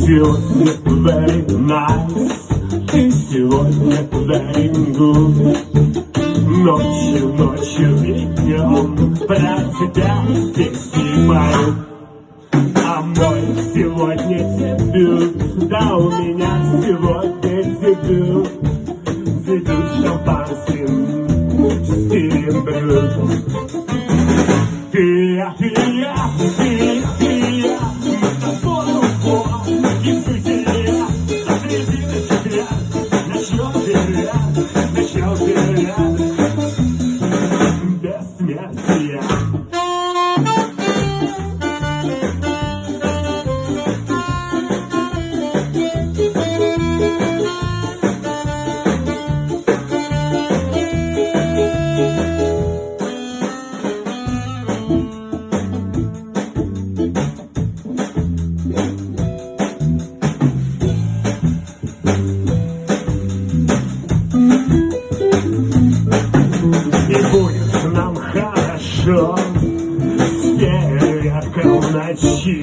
Сегодня very nice, ты сегодня very good. Ночью и днем про тебя песни пою. А мой сегодня дебют, да у меня сегодня дебют. Дебют шампанским в стиле брют. Ты я, мы с тобой упор, и веселее, отрезвили тебя, начнем вперед, бессмертия. И будет нам хорошо с фейерверком в ночи.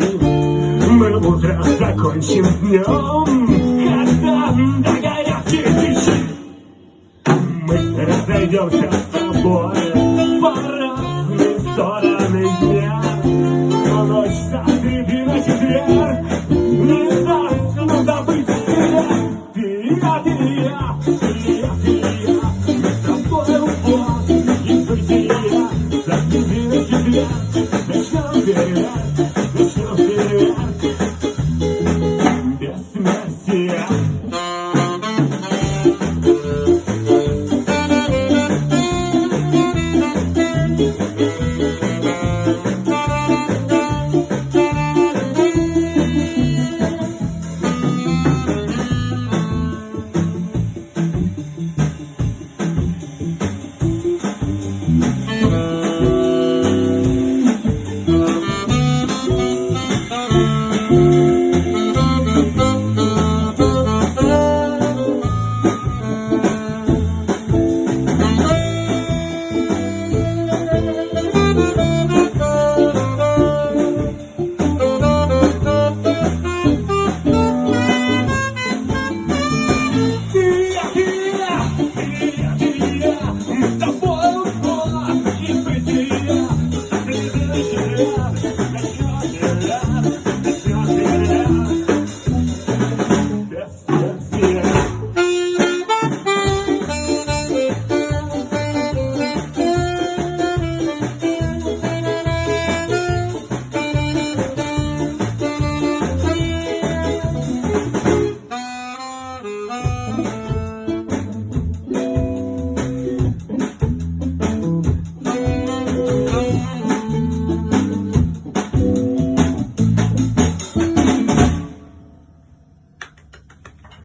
Мы утро закончим днем, когда догорят кирпичи. Мы разойдемся с тобой